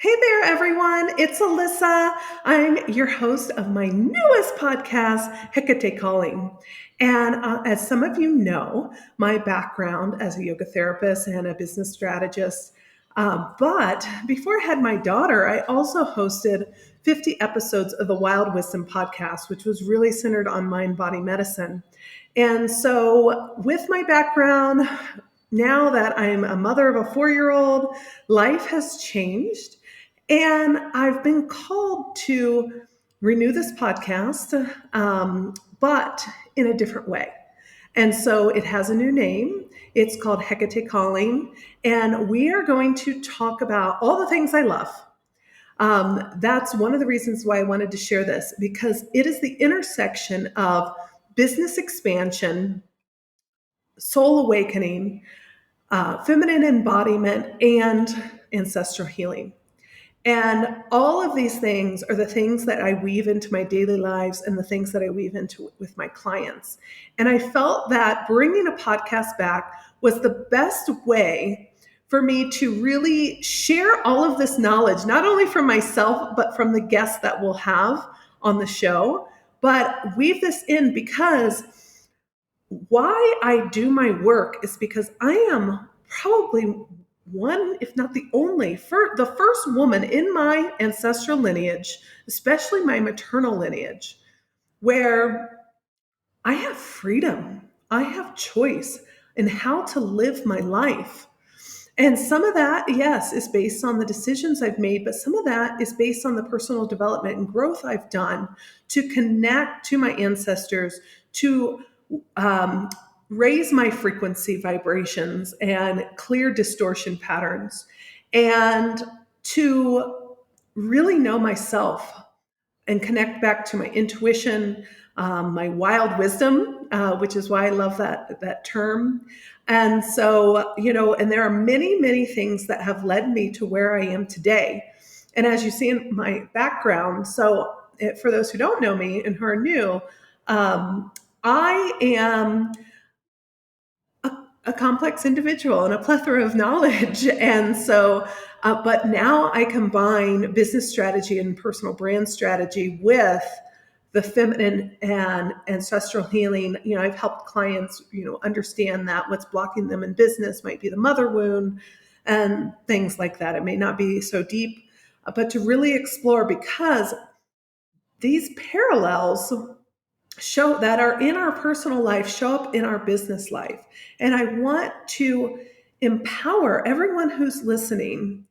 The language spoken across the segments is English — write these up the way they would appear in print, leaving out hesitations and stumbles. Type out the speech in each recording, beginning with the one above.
Hey there, everyone. It's Alyssa. I'm your host of my newest podcast, Hecate Calling. And as some of you know, my background as a yoga therapist and a business strategist. But before I had my daughter, I also hosted 50 episodes of the Wild Wisdom podcast, which was really centered on mind body medicine. And so, with my background, now that I'm a mother of a 4-year-old, life has changed. And I've been called to renew this podcast, but in a different way. And so it has a new name. It's called Hecate Calling. And we are going to talk about all the things I love. That's one of the reasons why I wanted to share this, because it is the intersection of business expansion, soul awakening, feminine embodiment, and ancestral healing. And all of these things are the things that I weave into my daily lives and the things that I weave into with my clients. And I felt that bringing a podcast back was the best way for me to really share all of this knowledge, not only from myself, but from the guests that we'll have on the show, but weave this in because why I do my work is because I am probably one, if not the only, the first woman in my ancestral lineage, especially my maternal lineage, where I have freedom. I have choice in how to live my life. And some of that, yes, is based on the decisions I've made, but some of that is based on the personal development and growth I've done to connect to my ancestors, to raise my frequency vibrations and clear distortion patterns, and to really know myself and connect back to my intuition, my wild wisdom, which is why I love that term. And so, and there are many, many things that have led me to where I am today. And as you see in my background, so for those who don't know me and who are new, I am a complex individual and a plethora of knowledge. And so, but now I combine business strategy and personal brand strategy with the feminine and ancestral healing. I've helped clients, understand that what's blocking them in business might be the mother wound and things like that. It may not be so deep, but to really explore, because these parallels show that are in our personal life show up in our business life. And I want to empower everyone who's listening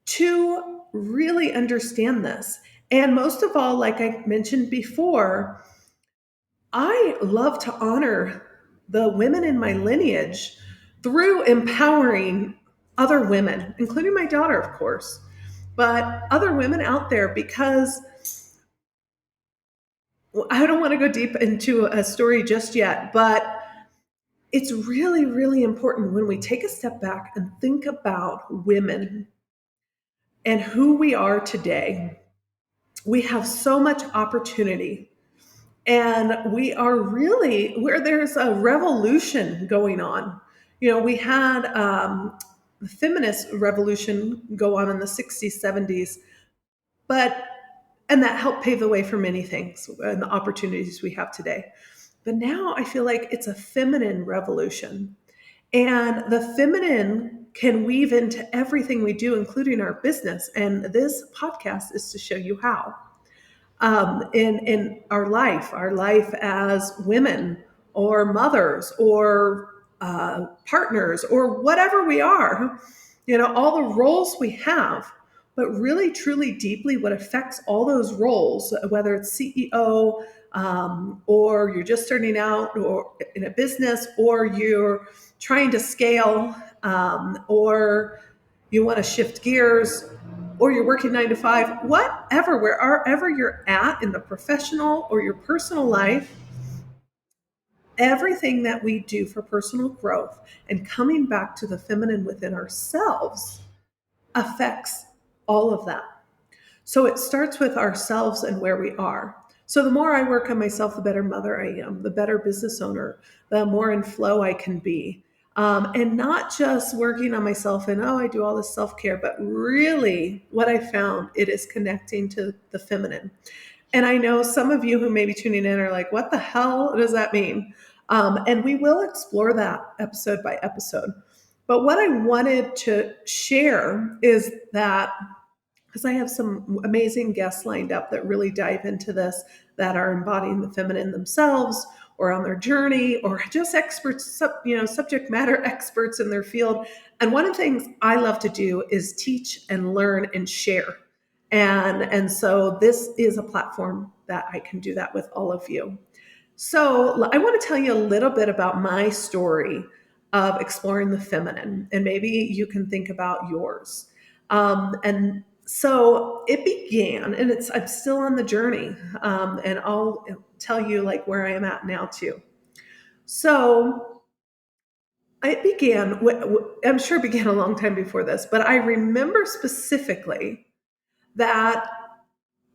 to really understand this. And most of all, like I mentioned before, I love to honor the women in my lineage through empowering other women, including my daughter, of course, but other women out there, because I don't want to go deep into a story just yet, but it's really, really important when we take a step back and think about women and who we are today. We have so much opportunity, and we are really where there's a revolution going on. We had the feminist revolution go on in the 60s, 70s, and that helped pave the way for many things and the opportunities we have today. But now I feel like it's a feminine revolution. And the feminine can weave into everything we do, including our business. And this podcast is to show you how. In our life as women or mothers or partners or whatever we are, all the roles we have, but really, truly, deeply what affects all those roles, whether it's CEO, or you're just starting out or in a business, or you're trying to scale, or you want to shift gears, or you're working 9 to 5, whatever, wherever you're at in the professional or your personal life, everything that we do for personal growth and coming back to the feminine within ourselves affects all of that. So it starts with ourselves and where we are. So the more I work on myself, the better mother I am, the better business owner, the more in flow I can be. And not just working on myself and, oh, I do all this self-care, but really what I found, it is connecting to the feminine. And I know some of you who may be tuning in are like, what the hell does that mean? And we will explore that episode by episode. But what I wanted to share is that, because I have some amazing guests lined up that really dive into this, that are embodying the feminine themselves or on their journey, or just experts, subject matter experts in their field. And one of the things I love to do is teach and learn and share. And so this is a platform that I can do that with all of you. So I want to tell you a little bit about my story of exploring the feminine, and maybe you can think about yours. And so it began, and I'm still on the journey, and I'll tell you like where I am at now too. So it began. I'm sure it began a long time before this, but I remember specifically that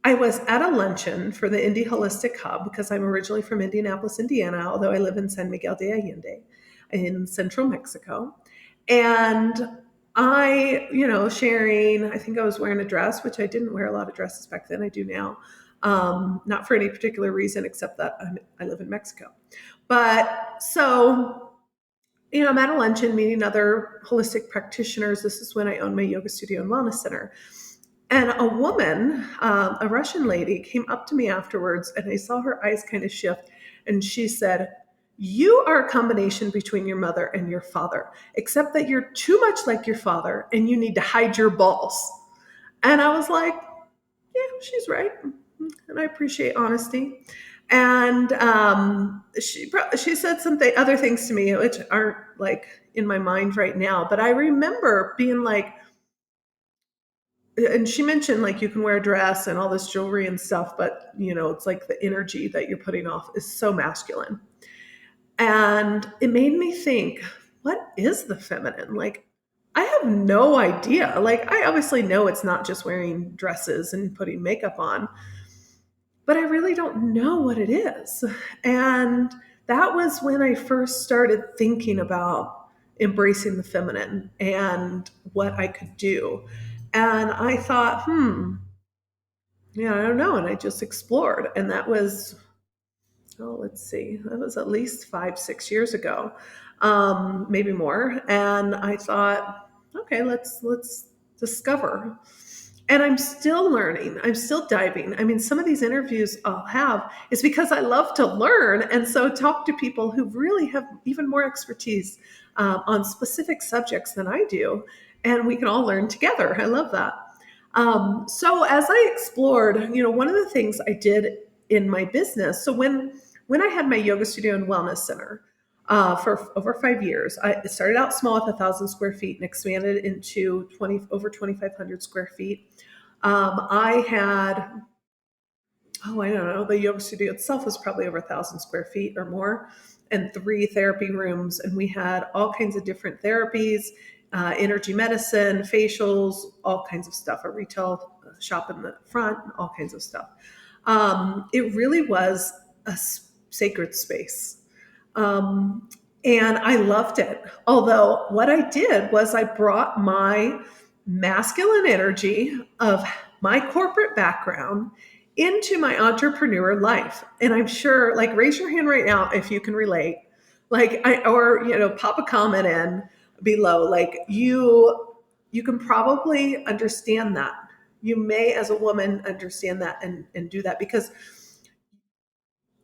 I was at a luncheon for the Indie Holistic Hub, because I'm originally from Indianapolis, Indiana, although I live in San Miguel de Allende in central Mexico. And I, sharing, I think I was wearing a dress, which I didn't wear a lot of dresses back then. I do now. Not for any particular reason, except that I live in Mexico. But so, I'm at a luncheon meeting other holistic practitioners. This is when I owned my yoga studio and wellness center. And a woman, a Russian lady, came up to me afterwards, and I saw her eyes kind of shift. And she said, "You are a combination between your mother and your father, except that you're too much like your father and you need to hide your balls." And I was like, yeah, she's right. And I appreciate honesty. And she said other things to me, which aren't like in my mind right now. But I remember being like, and she mentioned like you can wear a dress and all this jewelry and stuff, but it's like the energy that you're putting off is so masculine. And it made me think, what is the feminine? Like, I have no idea. Like, I obviously know it's not just wearing dresses and putting makeup on, but I really don't know what it is. And that was when I first started thinking about embracing the feminine and what I could do. And I thought, I don't know. And I just explored. And that was, let's see, that was at least 5-6 years ago, maybe more. And I thought, okay, let's discover. And I'm still learning. I'm still diving. I mean, some of these interviews I'll have is because I love to learn. And so talk to people who really have even more expertise on specific subjects than I do. And we can all learn together. I love that. So as I explored, one of the things I did in my business, so when I had my yoga studio and wellness center for over 5 years, I started out small with 1,000 square feet and expanded into over 2,500 square feet. I had, I don't know, the yoga studio itself was probably over 1,000 square feet or more, and 3 therapy rooms. And we had all kinds of different therapies, energy medicine, facials, all kinds of stuff, a retail shop in the front, all kinds of stuff. It really was a sacred space. And I loved it. Although what I did was I brought my masculine energy of my corporate background into my entrepreneur life. And I'm sure, like, raise your hand right now if you can relate. Like, pop a comment in below. Like, you can probably understand that. You may, as a woman, understand that and do that, because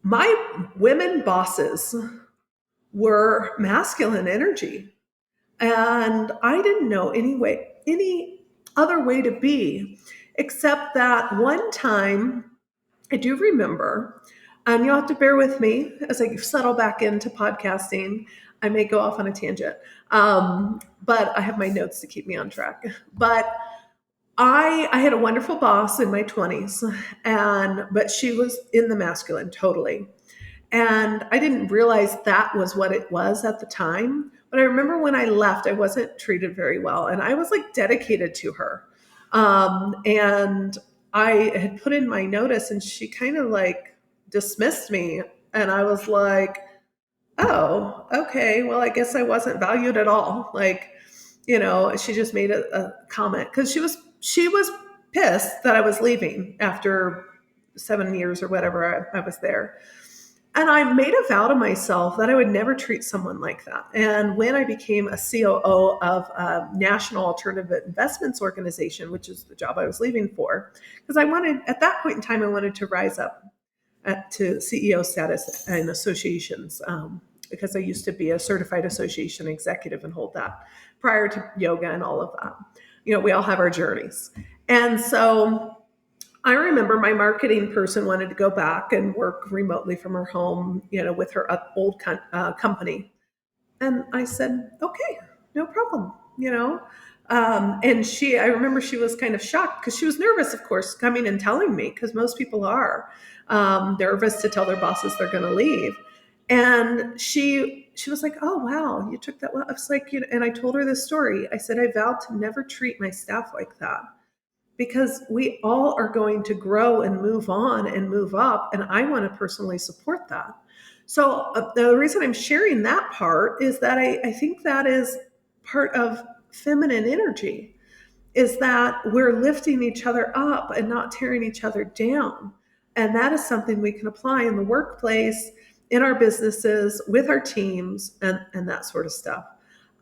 my women bosses were masculine energy. And I didn't know any other way to be, except that one time I do remember, and you'll have to bear with me as I settle back into podcasting. I may go off on a tangent, but I have my notes to keep me on track. But I had a wonderful boss in my 20s, but she was in the masculine totally. And I didn't realize that was what it was at the time. But I remember when I left, I wasn't treated very well. And I was like dedicated to her. And I had put in my notice, and she kind of like dismissed me. And I was like, oh, okay, well, I guess I wasn't valued at all. Like, she just made a comment because she was pissed that I was leaving after 7 years or whatever I was there. And I made a vow to myself that I would never treat someone like that. And when I became a COO of a National Alternative Investments Organization, which is the job I was leaving for, because I wanted, at that point in time, I wanted to rise up to CEO status in associations, because I used to be a certified association executive and hold that prior to yoga and all of that. We all have our journeys. And so I remember my marketing person wanted to go back and work remotely from her home, with her old company. And I said, okay, no problem, and I remember she was kind of shocked because she was nervous, of course, coming and telling me, because most people are nervous to tell their bosses they're going to leave. And she was like, oh, wow, you took that well. I was like, and I told her this story. I said, I vowed to never treat my staff like that, because we all are going to grow and move on and move up. And I want to personally support that. So the reason I'm sharing that part is that I think that is part of feminine energy, is that we're lifting each other up and not tearing each other down. And that is something we can apply in the workplace, in our businesses, with our teams, and that sort of stuff.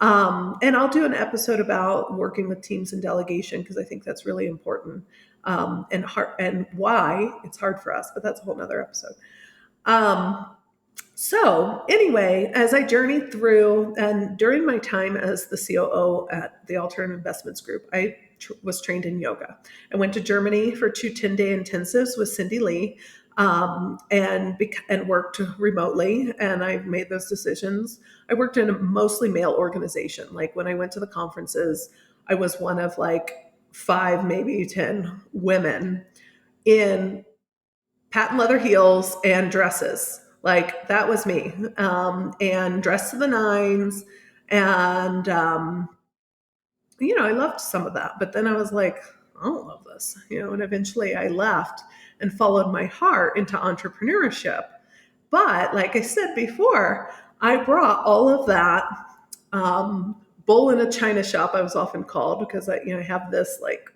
And I'll do an episode about working with teams and delegation, because I think that's really important, and why it's hard for us, but that's a whole nother episode. So anyway, as I journeyed through, and during my time as the COO at the Alternative Investments Group, I was trained in yoga. I went to Germany for 2 10-day intensives with Cindy Lee, and worked remotely. And I made those decisions. I worked in a mostly male organization. Like when I went to the conferences, I was one of like 5, maybe 10 women in patent leather heels and dresses. Like that was me, and dressed to the nines. And, I loved some of that. But then I was like, I don't love this, and eventually I left and followed my heart into entrepreneurship. But like I said before, I brought all of that, bull in a china shop, I was often called, because I have this like,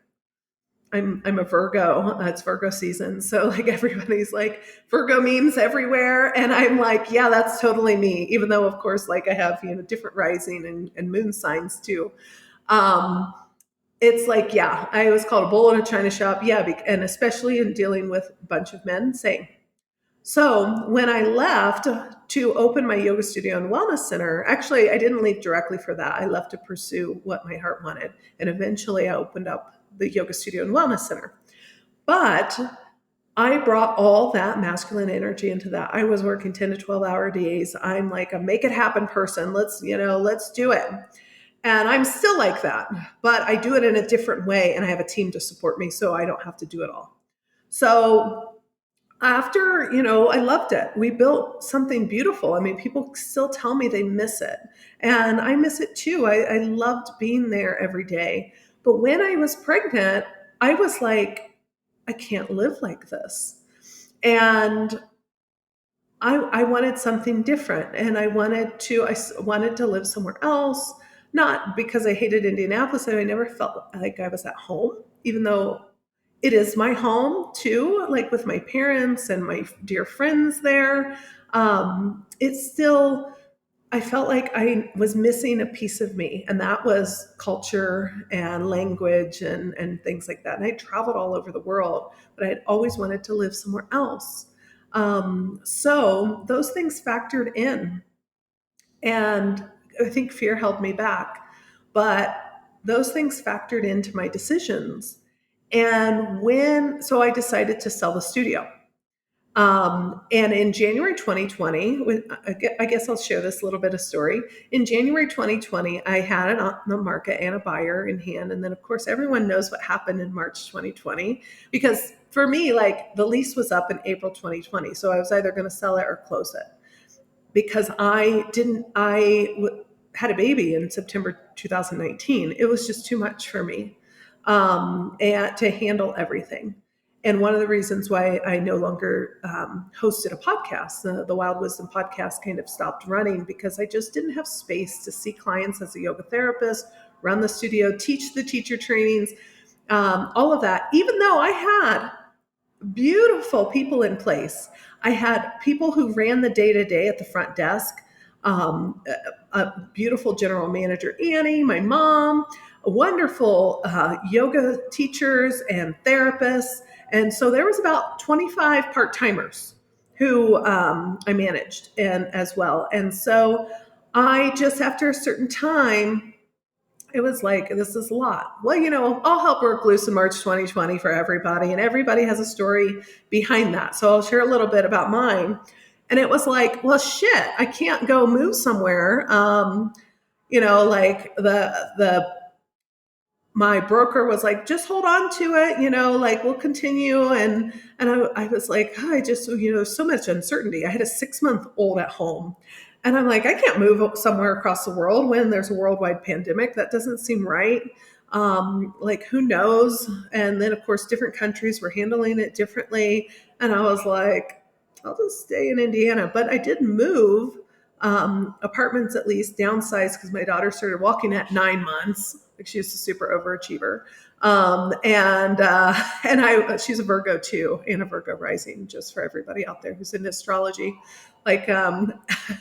I'm a Virgo. It's Virgo season. So like everybody's like Virgo memes everywhere. And I'm like, yeah, that's totally me. Even though of course, like I have, different rising and moon signs too. Um, it's like, yeah, I was called a bull in a china shop. Yeah. And especially in dealing with a bunch of men, same. So when I left to open my yoga studio and wellness center, actually, I didn't leave directly for that. I left to pursue what my heart wanted. And eventually I opened up the yoga studio and wellness center. But I brought all that masculine energy into that. I was working 10 to 12 hour days. I'm like a make it happen person. Let's do it. And I'm still like that, but I do it in a different way. And I have a team to support me, so I don't have to do it all. So after, I loved it. We built something beautiful. I mean, people still tell me they miss it. And I miss it too. I loved being there every day. But when I was pregnant, I was like, I can't live like this. And I wanted something different. And I wanted to live somewhere else, not because I hated Indianapolis. And I never felt like I was at home, even though it is my home too, like with my parents and my dear friends there. It's still, I felt like I was missing a piece of me, and that was culture and language and things like that. And I traveled all over the world, but I had always wanted to live somewhere else. So those things factored in, and I think fear held me back, but those things factored into my decisions. And so I decided to sell the studio. And in January 2020, I guess I'll share this little bit of story. In January 2020, I had it on the market and a buyer in hand. And then, of course, everyone knows what happened in March 2020, because for me, like the lease was up in April 2020. So I was either going to sell it or close it, because had a baby in September 2019. It was just too much for me, and to handle everything. And one of the reasons why I no longer hosted a podcast, the Wild Wisdom podcast kind of stopped running because I just didn't have space to see clients as a yoga therapist, run the studio, teach the teacher trainings, all of that, even though I had beautiful people in place. I had people who ran the day to day at the front desk, a beautiful general manager, Annie, my mom, wonderful yoga teachers and therapists. And so there was about 25 part timers who I managed and as well. And so I just, after a certain time, it was like, this is a lot. Well, I'll help work loose in March 2020 for everybody, and everybody has a story behind that. So I'll share a little bit about mine. And it was like, well, shit, I can't go move somewhere. Like the my broker was like, just hold on to it, like we'll continue. And I was like, oh, I just, so much uncertainty. I had a 6-month-old at home. And I'm like, I can't move somewhere across the world when there's a worldwide pandemic. That doesn't seem right. Like, who knows? And then, of course, different countries were handling it differently. And I was like, I'll just stay in Indiana. But I did move apartments, at least downsized, because my daughter started walking at 9 months. Like, she was a super overachiever. She's a Virgo too, and a Virgo rising, just for everybody out there who's in astrology. Like,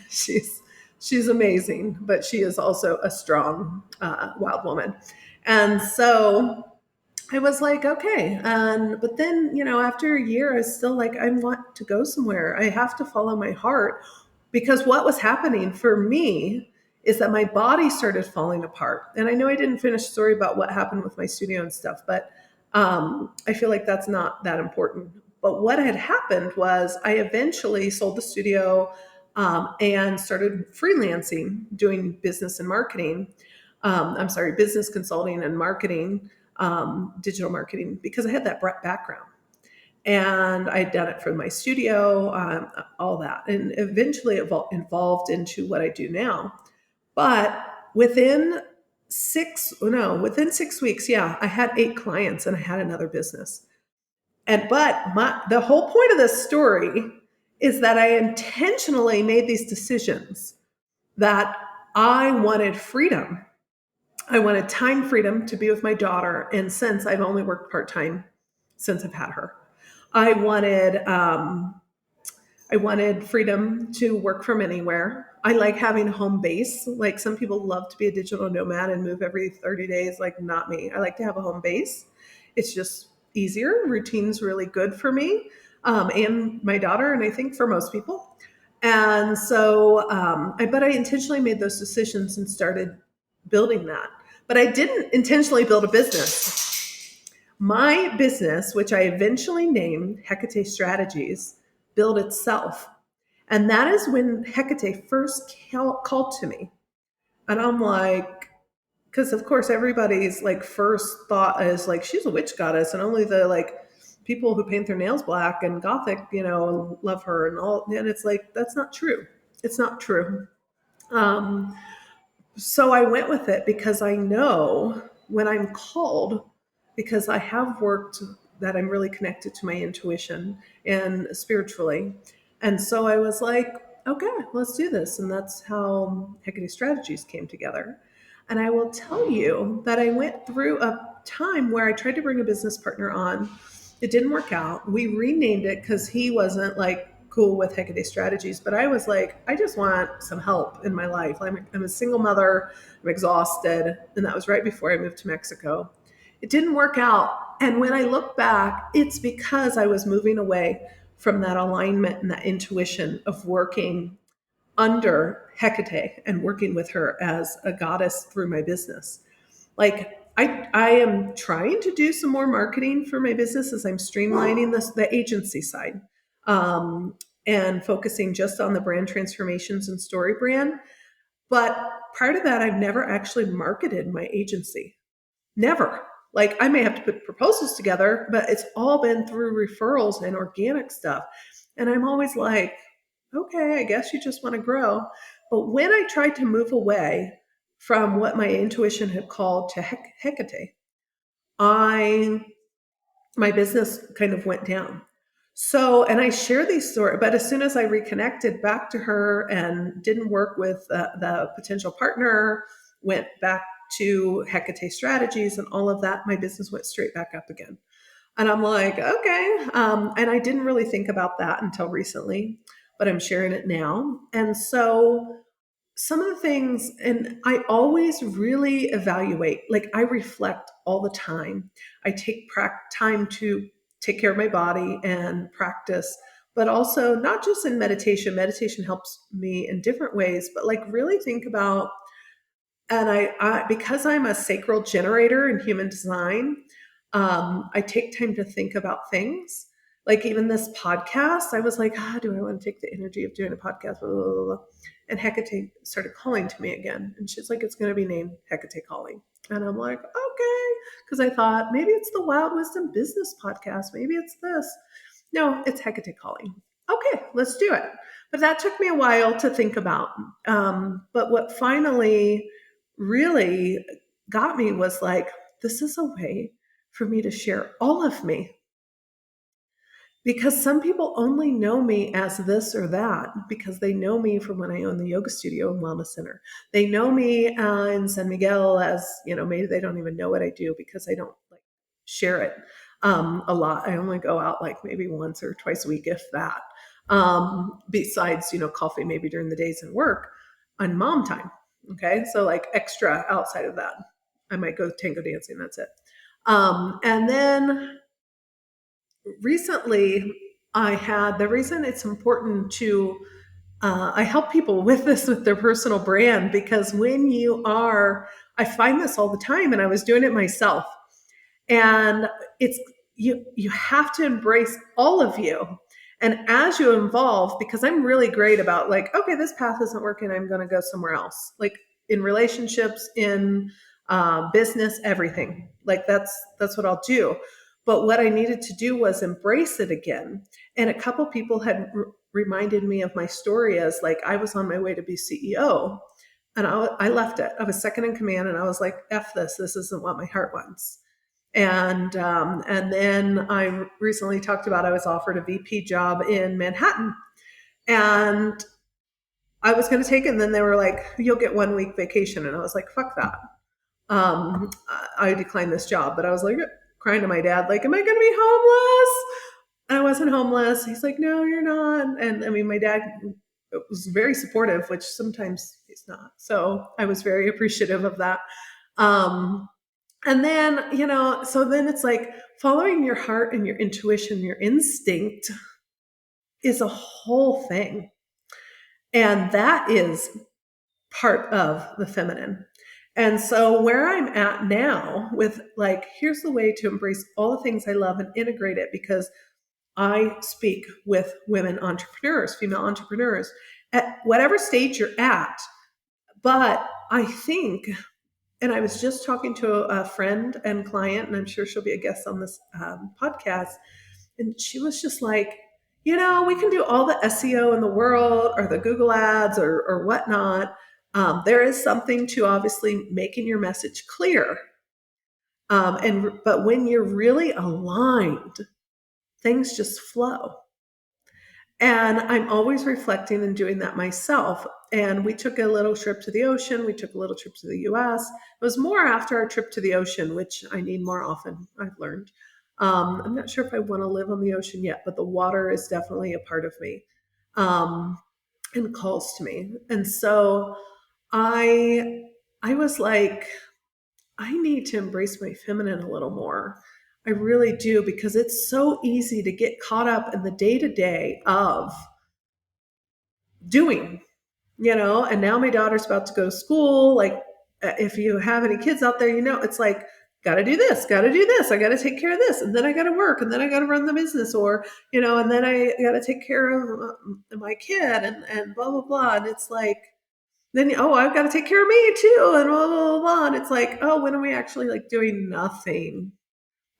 she's amazing, but she is also a strong, wild woman. And so I was like, okay. But then, after a year, I was still like, I want to go somewhere. I have to follow my heart, because what was happening for me is that my body started falling apart. And I know I didn't finish the story about what happened with my studio and stuff, but I feel like that's not that important. But what had happened was I eventually sold the studio and started freelancing, doing business and marketing. Business consulting and marketing, digital marketing, because I had that background. And I'd done it for my studio, all that. And eventually it evolved into what I do now. But within 6 weeks, yeah, I had 8 clients and I had another business. But the whole point of this story is that I intentionally made these decisions that I wanted freedom. I wanted time freedom to be with my daughter. And since I've only worked part-time since I've had her, I wanted freedom to work from anywhere. I like having a home base. Like, some people love to be a digital nomad and move every 30 days. Like, not me. I like to have a home base. It's just easier. Routine's really good for me and my daughter, and I think for most people. And so, but I intentionally made those decisions and started building that. But I didn't intentionally build a business. My business, which I eventually named Hecate Strategies, built itself. And that is when Hecate first called to me. And I'm like, because of course everybody's like first thought is like, she's a witch goddess, and only the like people who paint their nails black and gothic, love her and all. And it's like, that's not true. It's not true. So I went with it because I know when I'm called, because I have worked that I'm really connected to my intuition and spiritually. And so I was like, okay, let's do this. And that's how Hecate Strategies came together. And I will tell you that I went through a time where I tried to bring a business partner on. It didn't work out. We renamed it because he wasn't like cool with Hecate Strategies, but I was like, I just want some help in my life. I'm a single mother. I'm exhausted. And that was right before I moved to Mexico. It didn't work out. And when I look back, it's because I was moving away from that alignment and that intuition of working under Hecate and working with her as a goddess through my business. Like, I am trying to do some more marketing for my business as I'm streamlining the agency side and focusing just on the brand transformations and story brand. But part of that, I've never actually marketed my agency. Never. Like, I may have to put proposals together, but it's all been through referrals and organic stuff. And I'm always like, okay, I guess you just want to grow. But when I tried to move away from what my intuition had called to Hecate, I my business kind of went down. So, and I share these stories, but as soon as I reconnected back to her and didn't work with the potential partner, went back to Hecate strategies and all of that, my business went straight back up again. And I'm like, okay. And I didn't really think about that until recently, but I'm sharing it now. And so some of the things, and I always really evaluate, like I reflect all the time. I take time to take care of my body and practice, but also not just in meditation. Meditation helps me in different ways, but like really think about, and because I'm a sacral generator in human design, I take time to think about things. Like even this podcast, I was like, do I want to take the energy of doing a podcast? Blah, blah, blah, blah. And Hecate started calling to me again. And she's like, it's going to be named Hecate Calling. And I'm like, okay. Because I thought maybe it's the Wild Wisdom Business Podcast. Maybe it's this. No, it's Hecate Calling. Okay, let's do it. But that took me a while to think about. But what finally really got me was like, this is a way for me to share all of me. Because some people only know me as this or that because they know me from when I own the yoga studio and wellness center. They know me in San Miguel as, maybe they don't even know what I do because I don't like share it a lot. I only go out like maybe once or twice a week, if that. Besides, coffee maybe during the days and work on mom time. Okay. So like extra outside of that, I might go tango dancing. That's it. And then recently the reason it's important to, I help people with this with their personal brand, because I find this all the time, and I was doing it myself. And it's, you have to embrace all of you. And as you evolve, because I'm really great about like, okay, this path isn't working, I'm going to go somewhere else. Like in relationships, in business, everything. Like that's what I'll do. But what I needed to do was embrace it again. And a couple people had reminded me of my story as like I was on my way to be CEO, and I left it. I was second in command, and I was like, "F this! This isn't what my heart wants." And then I recently talked about I was offered a VP job in Manhattan, and I was going to take it. And then they were like, "You'll get 1 week vacation," and I was like, "Fuck that." I declined this job, but I was like crying to my dad, like, "Am I going to be homeless?" And I wasn't homeless. He's like, "No, you're not." And I mean, my dad was very supportive, which sometimes he's not. So I was very appreciative of that. And then, so then it's like following your heart and your intuition, your instinct is a whole thing. And that is part of the feminine. And so where I'm at now with like, here's the way to embrace all the things I love and integrate it, because I speak with women entrepreneurs, female entrepreneurs, at whatever stage you're at. But I think, and I was just talking to a friend and client, and I'm sure she'll be a guest on this podcast. And she was just like, we can do all the SEO in the world or the Google ads or whatnot. There is something to obviously making your message clear. But when you're really aligned, things just flow. And I'm always reflecting and doing that myself. And we took a little trip to the ocean. We took a little trip to the US. It was more after our trip to the ocean, which I need more often, I've learned. I'm not sure if I want to live on the ocean yet, but the water is definitely a part of me, and calls to me. And so I was like, I need to embrace my feminine a little more. I really do, because it's so easy to get caught up in the day-to-day of doing, and now my daughter's about to go to school. Like, if you have any kids out there, it's like, got to do this, got to do this. I got to take care of this. And then I got to work, and then I got to run the business, or, and then I got to take care of my kid and blah, blah, blah. And it's like, then, I've got to take care of me too. And blah, blah, blah, blah. And it's like, when are we actually like doing nothing?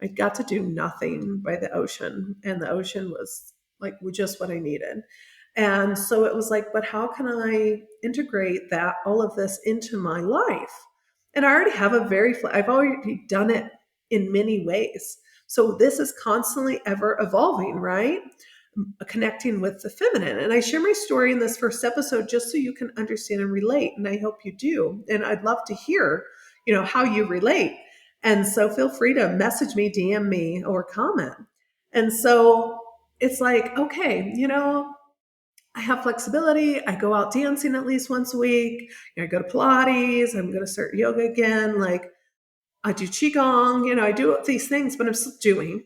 I got to do nothing by the ocean, and the ocean was like just what I needed. And so it was like, but how can I integrate all of this into my life? And I already have I've already done it in many ways. So this is constantly ever evolving, right? Connecting with the feminine. And I share my story in this first episode just so you can understand and relate. And I hope you do. And I'd love to hear, how you relate. And so feel free to message me, DM me, or comment. And so it's like, okay, I have flexibility. I go out dancing at least once a week. I go to Pilates. I'm going to start yoga again. Like, I do Qigong, I do these things, but I'm still doing.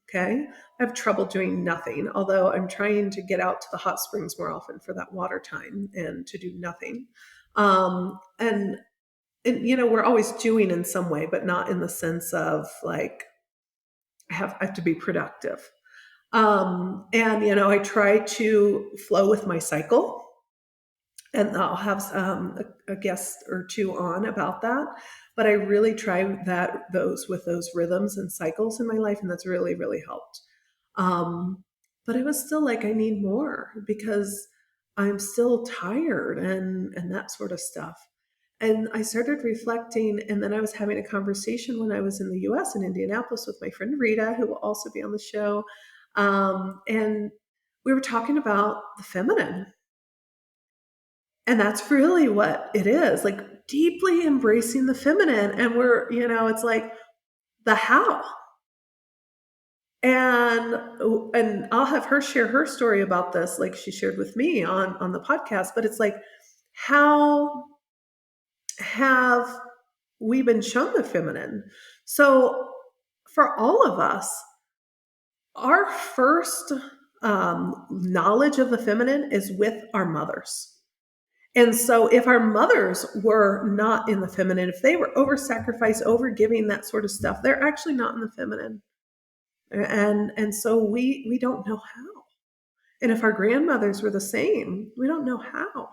Okay. I have trouble doing nothing, although I'm trying to get out to the hot springs more often for that water time and to do nothing. And we're always doing in some way, but not in the sense of like, I have to be productive. And I try to flow with my cycle, and I'll have a guest or two on about that. But I really try with those rhythms and cycles in my life, and that's really, really helped. But it was still like I need more because I'm still tired and that sort of stuff. And I started reflecting, and then I was having a conversation when I was in the US in Indianapolis with my friend Rita, who will also be on the show. And we were talking about the feminine. And that's really what it is, like deeply embracing the feminine. And it's like the how. And I'll have her share her story about this, like she shared with me on the podcast. But it's like, how have we been shown the feminine? So for all of us, our first knowledge of the feminine is with our mothers. And so if our mothers were not in the feminine, if they were over sacrifice, over giving, that sort of stuff, they're actually not in the feminine. And so we don't know how. And if our grandmothers were the same, we don't know how.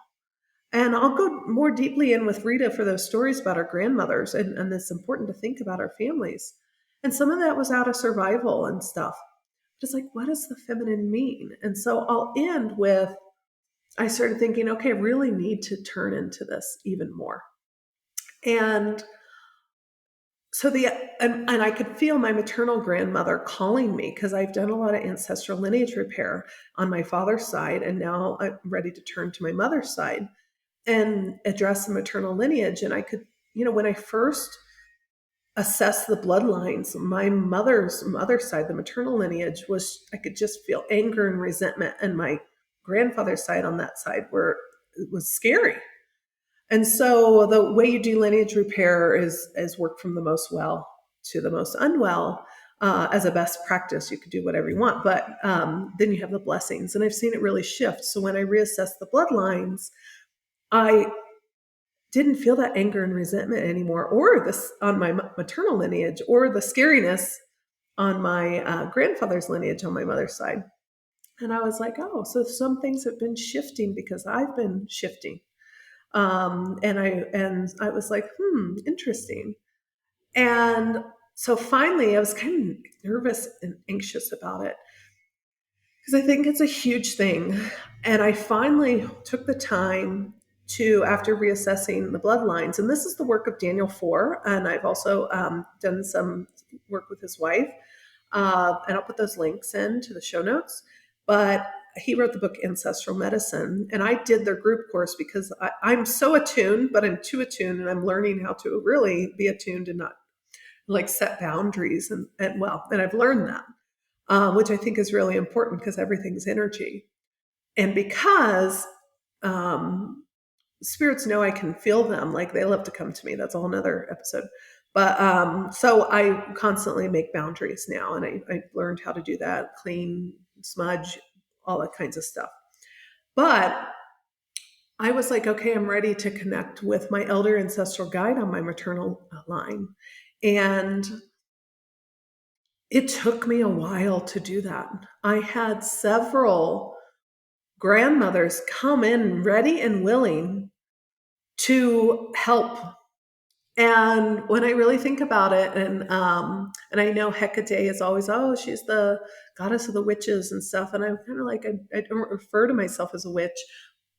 And I'll go more deeply in with Rita for those stories about our grandmothers. And it's important to think about our families. And some of that was out of survival and stuff. But it's like, what does the feminine mean? And so I'll end with, I started thinking, okay, I really need to turn into this even more. And so and I could feel my maternal grandmother calling me, because I've done a lot of ancestral lineage repair on my father's side, and now I'm ready to turn to my mother's side and address the maternal lineage. And I could, when I first assessed the bloodlines, my mother's side, the maternal lineage, I could just feel anger and resentment, and my grandfather's side on that side it was scary. And so the way you do lineage repair is work from the most well to the most unwell. As a best practice, you could do whatever you want, but then you have the blessings. And I've seen it really shift. So when I reassessed the bloodlines, I didn't feel that anger and resentment anymore, or this on my maternal lineage, or the scariness on my grandfather's lineage on my mother's side. And I was like, oh, so some things have been shifting because I've been shifting. And I was like, interesting. And so finally I was kind of nervous and anxious about it, because I think it's a huge thing. And I finally took the time to, after reassessing the bloodlines, and this is the work of Daniel Four, and I've also done some work with his wife, and I'll put those links into the show notes. But he wrote the book Ancestral Medicine, and I did their group course because I'm so attuned, but I'm too attuned, and I'm learning how to really be attuned and not like set boundaries. And I've learned that, which I think is really important, because everything's energy. And because spirits know I can feel them, like they love to come to me. That's a whole nother episode. But so I constantly make boundaries now, and I learned how to do that, clean, smudge, all that kinds of stuff. But I was like, okay, I'm ready to connect with my elder ancestral guide on my maternal line. And it took me a while to do that. I had several grandmothers come in ready and willing to help. And when I really think about it, and I know Hecate is always, she's the goddess of the witches and stuff. And I'm kind of like, I don't refer to myself as a witch,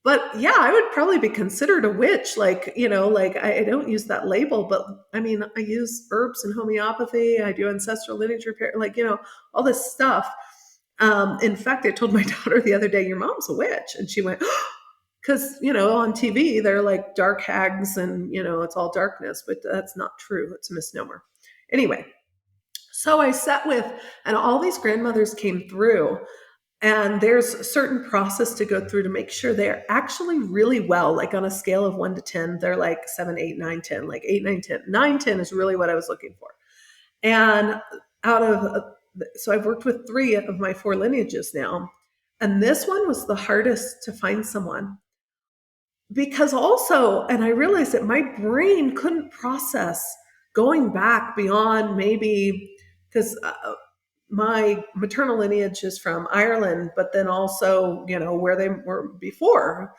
But yeah, I would probably be considered a witch. Like, like I don't use that label, but I mean, I use herbs and homeopathy. I do ancestral lineage repair, like, all this stuff. In fact, I told my daughter the other day, your mom's a witch. And she went, because, on TV, they're like dark hags and, it's all darkness, but that's not true. It's a misnomer. Anyway, so I sat with, and all these grandmothers came through, and there's a certain process to go through to make sure they're actually really well, like on a scale of 1 to 10, they're like 7, 8, 9, 10, like 8, 9, 10. 9, 10 is really what I was looking for. And out of, so I've worked with 3 of my 4 lineages now. And this one was the hardest to find someone because also, and I realized that my brain couldn't process going back beyond maybe, because my maternal lineage is from Ireland, but then also, where they were before,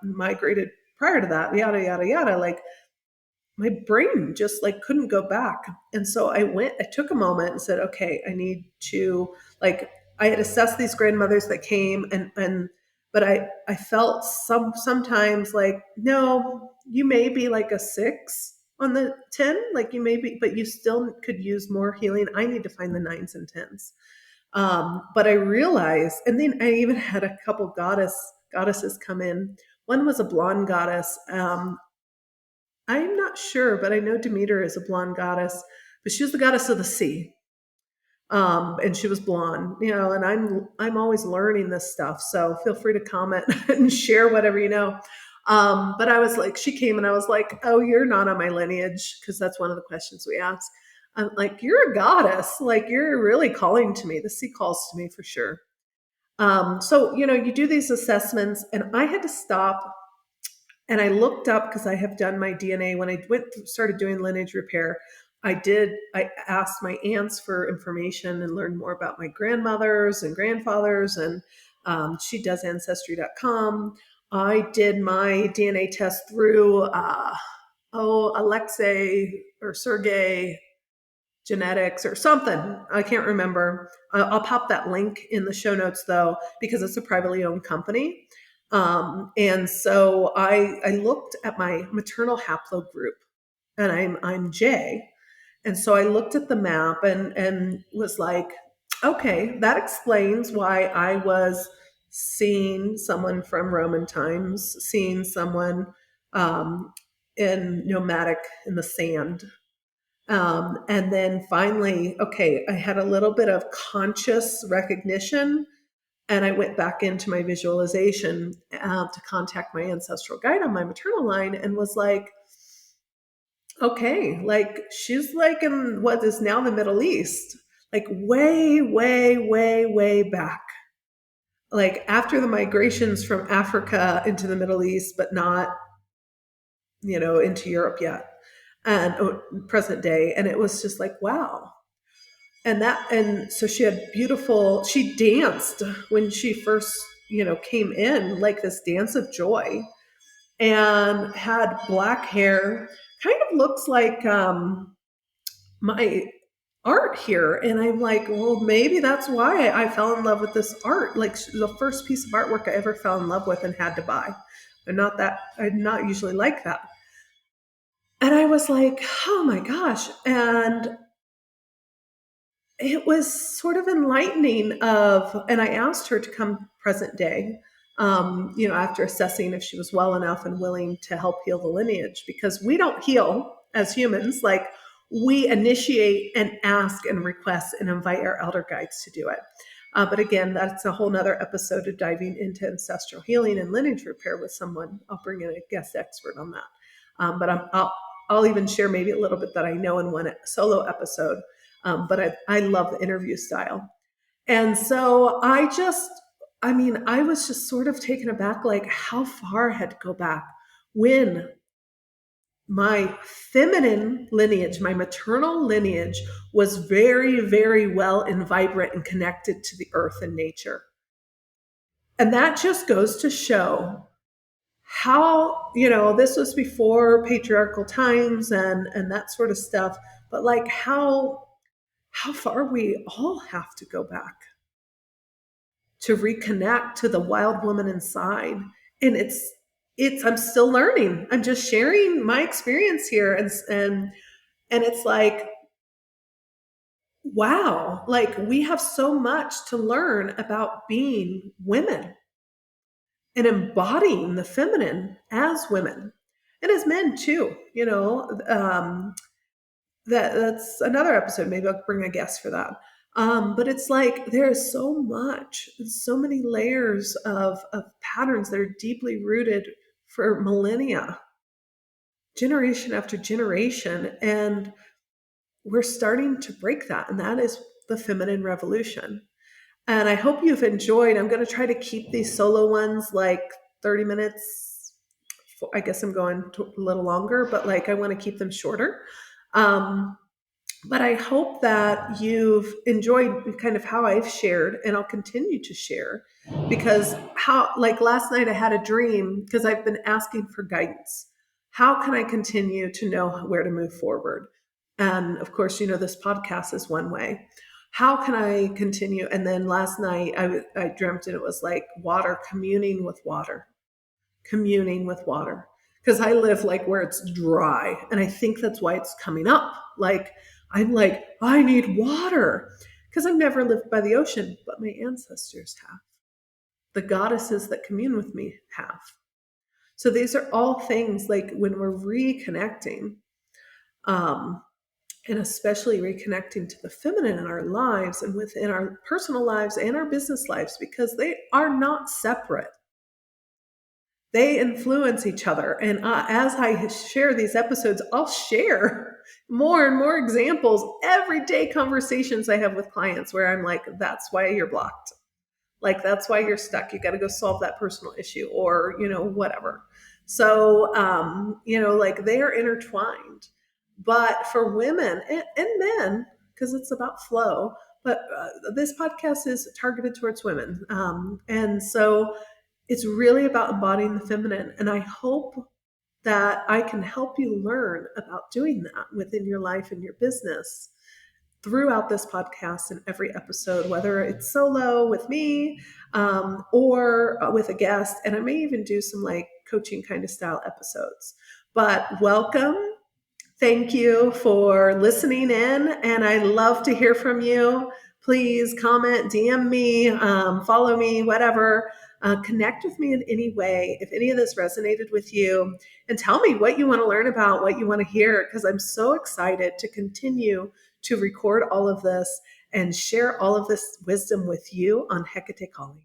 migrated prior to that, yada, yada, yada. Like, my brain just like couldn't go back. And so I took a moment and said, okay, I need to, like, I had assessed these grandmothers that came, but I felt sometimes like, no, you may be like a 6 on the 10, like you may be, but you still could use more healing. I need to find the 9s and 10s. But I realized, and then I even had a couple goddesses come in. One was a blonde goddess. I'm not sure, but I know Demeter is a blonde goddess, but she was the goddess of the sea. And she was blonde, and I'm always learning this stuff. So feel free to comment and share whatever you know. But I was like, she came and I was like, oh, you're not on my lineage, because that's one of the questions we ask. I'm like, you're a goddess, like you're really calling to me. The sea calls to me for sure. So you do these assessments, and I had to stop. And I looked up, because I have done my DNA. When I started doing lineage repair, I asked my aunts for information and learned more about my grandmothers and grandfathers. And she does ancestry.com. I did my DNA test through, Alexei or Sergey Genetics or something. I can't remember. I'll pop that link in the show notes though, because it's a privately owned company. And so I looked at my maternal haplogroup, and I'm J. And so I looked at the map and was like, okay, that explains why I was seeing someone from Roman times, seeing someone in nomadic in the sand. And then finally, okay, I had a little bit of conscious recognition, and I went back into my visualization to contact my ancestral guide on my maternal line, and was like, okay, like she's like in what is now the Middle East, like way, way, way, way back. Like after the migrations from Africa into the Middle East, but not, into Europe yet, and present day. And it was just like, wow. And so she danced when she first, came in, like this dance of joy, and had black hair, kind of looks like my art here. And I'm like, well, maybe that's why I fell in love with this art. Like the first piece of artwork I ever fell in love with and had to buy. I'm not usually like that. And I was like, oh my gosh. And it was sort of enlightening and I asked her to come present day, after assessing if she was well enough and willing to help heal the lineage, because we don't heal as humans. Like, we initiate and ask and request and invite our elder guides to do it. But again, that's a whole nother episode of diving into ancestral healing and lineage repair with someone. I'll bring in a guest expert on that. But I'll even share maybe a little bit that I know in one solo episode. But I love the interview style. And so I was just sort of taken aback, like how far I had to go back when my feminine lineage, my maternal lineage, was very, very well and vibrant and connected to the earth and nature. And that just goes to show how, this was before patriarchal times and that sort of stuff, but like how far we all have to go back to reconnect to the wild woman inside And I'm still learning. I'm just sharing my experience here. And it's like, wow, like we have so much to learn about being women and embodying the feminine as women and as men too. That's another episode. Maybe I'll bring a guest for that. But it's like there's so much, so many layers of patterns that are deeply rooted for millennia, generation after generation. And we're starting to break that. And that is the feminine revolution. And I hope you've enjoyed. I'm going to try to keep these solo ones like 30 minutes. I guess I'm going a little longer, but like I want to keep them shorter. But I hope that you've enjoyed kind of how I've shared, and I'll continue to share because like last night I had a dream because I've been asking for guidance. How can I continue to know where to move forward? And of course, this podcast is one way. How can I continue? And then last night I dreamt, and it was like water, communing with water. Because I live like where it's dry. And I think that's why it's coming up. Like, I'm like, I need water. Because I've never lived by the ocean, but my ancestors have. The goddesses that commune with me have. So these are all things like when we're reconnecting, and especially reconnecting to the feminine in our lives and within our personal lives and our business lives, because they are not separate. They influence each other. And as I share these episodes, I'll share more and more examples, everyday conversations I have with clients where I'm like, that's why you're blocked. Like, that's why you're stuck. You got to go solve that personal issue or, whatever. So, like they are intertwined. But for women and men, because it's about flow, but this podcast is targeted towards women. And so it's really about embodying the feminine. And I hope that I can help you learn about doing that within your life and your business throughout this podcast and every episode, whether it's solo with me or with a guest. And I may even do some like coaching kind of style episodes. But welcome. Thank you for listening in. And I love to hear from you. Please comment, DM me, follow me, whatever. Connect with me in any way if any of this resonated with you, and tell me what you want to learn about, what you want to hear, because I'm so excited to continue to record all of this and share all of this wisdom with you on Hecate Calling.